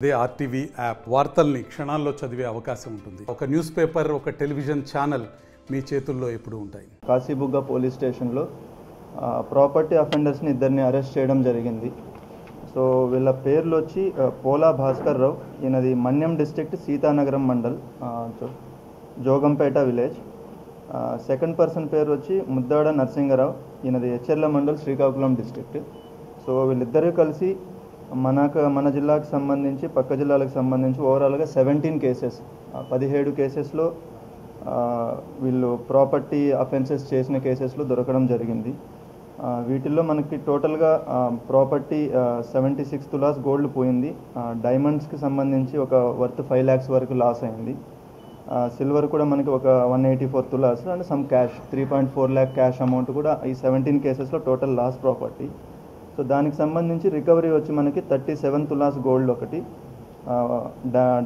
అదే RTV app వార్తల్ని క్షణాల్లో చదివే అవకాశం ఉంటుంది. ఒక న్యూస్ పేపర్, ఒక టెలివిజన్ ఛానల్ మీ చేతుల్లో ఎప్పుడూ ఉంటాయి. కాశీబుగ్గ పోలీస్ స్టేషన్లో ప్రాపర్టీ అఫెండర్స్ని ఇద్దరిని అరెస్ట్ చేయడం జరిగింది. సో వీళ్ళ పేర్లు వచ్చి పోలా భాస్కర్ రావు, ఈయనది Manyam district Seethanagaram mandal, Jogampeta village. Second person పేరు వచ్చి ముద్దాడ నరసింగరావు, ఈయనది ఎచ్చెర్ల మండల్ శ్రీకాకుళం డిస్ట్రిక్ట్. సో వీళ్ళిద్దరూ కలిసి మన జిల్లాకు సంబంధించి పక్క జిల్లాలకు సంబంధించి ఓవరాల్గా 17 కేసెస్, 17 కేసెస్లో వీళ్ళు ప్రాపర్టీ అఫెన్సెస్ చేసిన కేసెస్లో దొరకడం జరిగింది. వీటిల్లో మనకి టోటల్గా ప్రాపర్టీ 76 తులాస్ గోల్డ్ పోయింది. డైమండ్స్కి సంబంధించి ఒక వర్త్ 5 lakhs వరకు లాస్ అయింది. సిల్వర్ కూడా మనకి ఒక 184 tolas and some cash 3.4 lakh cash amount కూడా ఈ 17 కేసెస్లో టోటల్ లాస్ ప్రాపర్టీ. సో దానికి సంబంధించి రికవరీ వచ్చి మనకి 37 తులాస్ గోల్డ్ ఒకటి,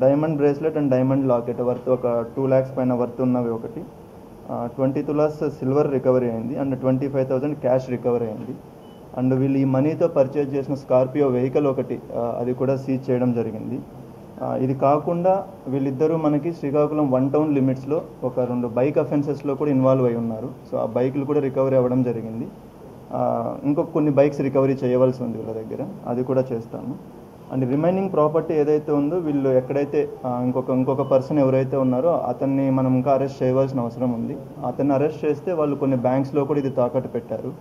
diamond bracelet and diamond locket worth ఒక 2 lakhs పైన వర్త్ ఉన్నవి ఒకటి, 20 తులాస్ సిల్వర్ రికవరీ అయింది అండ్ 25,000 క్యాష్ రికవరీ అయింది. అండ్ వీళ్ళు ఈ మనీతో పర్చేజ్ చేసిన స్కార్పియో వెహికల్ ఒకటి, అది కూడా సీజ్ చేయడం జరిగింది. ఇది కాకుండా వీళ్ళిద్దరూ మనకి శ్రీకాకుళం 1 town లిమిట్స్లో ఒక 2 బైక్ అఫెన్సెస్లో కూడా ఇన్వాల్వ్ అయి ఉన్నారు. సో ఆ బైకులు కూడా రికవరీ అవ్వడం జరిగింది. ఇంకొక కొన్ని బైక్స్ రికవరీ చేయవలసి ఉంది వీళ్ళ దగ్గర, అది కూడా చేస్తాము. అండ్ రిమైనింగ్ ప్రాపర్టీ ఏదైతే ఉందో వీళ్ళు ఎక్కడైతే ఇంకొక పర్సన్ ఎవరైతే ఉన్నారో అతన్ని మనం ఇంకా అరెస్ట్ చేయవలసిన అవసరం ఉంది. అతన్ని అరెస్ట్ చేస్తే వాళ్ళు కొన్ని బ్యాంక్స్లో కూడా ఇది తాకట్టు పెట్టారు.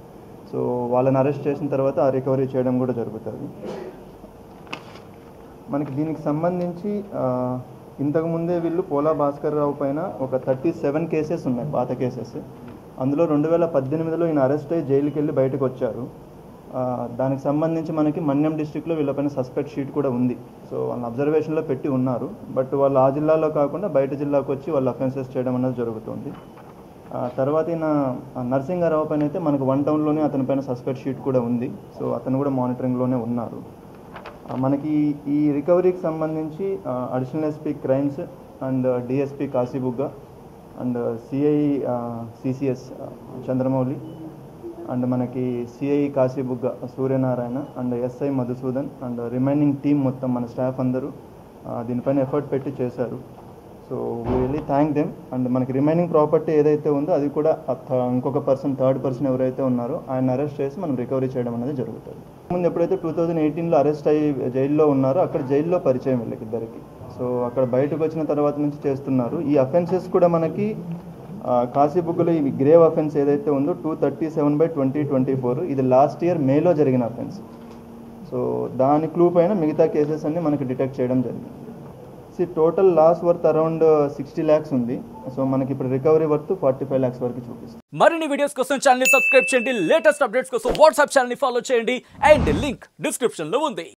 సో వాళ్ళని అరెస్ట్ చేసిన తర్వాత ఆ రికవరీ చేయడం కూడా జరుగుతుంది. మనకి దీనికి సంబంధించి ఇంతకుముందే వీళ్ళు పోలా భాస్కర్ రావు పైన ఒక 37 కేసెస్ ఉన్నాయి, పాత కేసెస్. అందులో 2018లో ఈయన అరెస్ట్ అయ్యి జైలుకి వెళ్ళి బయటకు వచ్చారు. దానికి సంబంధించి మనకి మన్యం డిస్ట్రిక్ట్లో వీళ్ళపైన సస్పెక్ట్ షీట్ కూడా ఉంది. సో వాళ్ళని అబ్జర్వేషన్లో పెట్టి ఉన్నారు. బట్ వాళ్ళు ఆ జిల్లాలో కాకుండా బయట జిల్లాకు వచ్చి వాళ్ళు అఫెన్సెస్ చేయడం అనేది జరుగుతుంది. తర్వాత ఈయన నరసింగారావు పైన అయితే మనకు 1 townలోనే అతని పైన సస్పెక్ట్ షీట్ కూడా ఉంది. సో అతను కూడా మానిటరింగ్లోనే ఉన్నారు. మనకి ఈ రికవరీకి సంబంధించి additional SP crimes and DSP Kasibugga and CI CCS Chandramouli and మనకి CI Kasibugga Suryanarayana and SI Madhusudan and remaining team మొత్తం మన స్టాఫ్ అందరూ దీనిపైన ఎఫర్ట్ పెట్టి చేశారు. So we really thank them. And మనకి రిమైనింగ్ ప్రాపర్టీ ఏదైతే ఉందో అది కూడా ఇంకొక పర్సన్, థర్డ్ పర్సన్ ఎవరైతే ఉన్నారో ఆయన అరెస్ట్ చేసి మనం రికవరీ చేయడం అనేది జరుగుతుంది. ముందు ఎప్పుడైతే 2018లో అరెస్ట్ అయ్యి జైల్లో ఉన్నారో అక్కడ జైల్లో పరిచయం వీళ్ళకిద్దరికి. సో అక్కడ బయటకు వచ్చిన తర్వాత నుంచి చేస్తున్నారు. ఈ అఫెన్సెస్ కూడా మనకి కాశీబుగ్గలో ఈ గ్రేవ్ అఫెన్స్ ఏదైతే ఉందో 237/2024 ఇది లాస్ట్ ఇయర్ మేలో జరిగిన అఫెన్స్. సో దాని క్లూ పైన మిగతా కేసెస్ అన్ని మనకి డిటెక్ట్ చేయడం జరిగింది. Total loss worth around 60 lakhs ఉంది. సో మనకి ఇప్పుడు రికవరీ వర్త్ 45 lakhs వరకు చూపిస్తుంది. మరిన్ని వీడియోస్ కోసం ఛానల్ ని సబ్స్క్రైబ్ చేయండి, లేటెస్ట్ అప్డేట్స్ కోసం వాట్సాప్ ఛానల్ ని ఫాలో చేయండి అండ్ లింక్ డిస్క్రిప్షన్ లో ఉంది.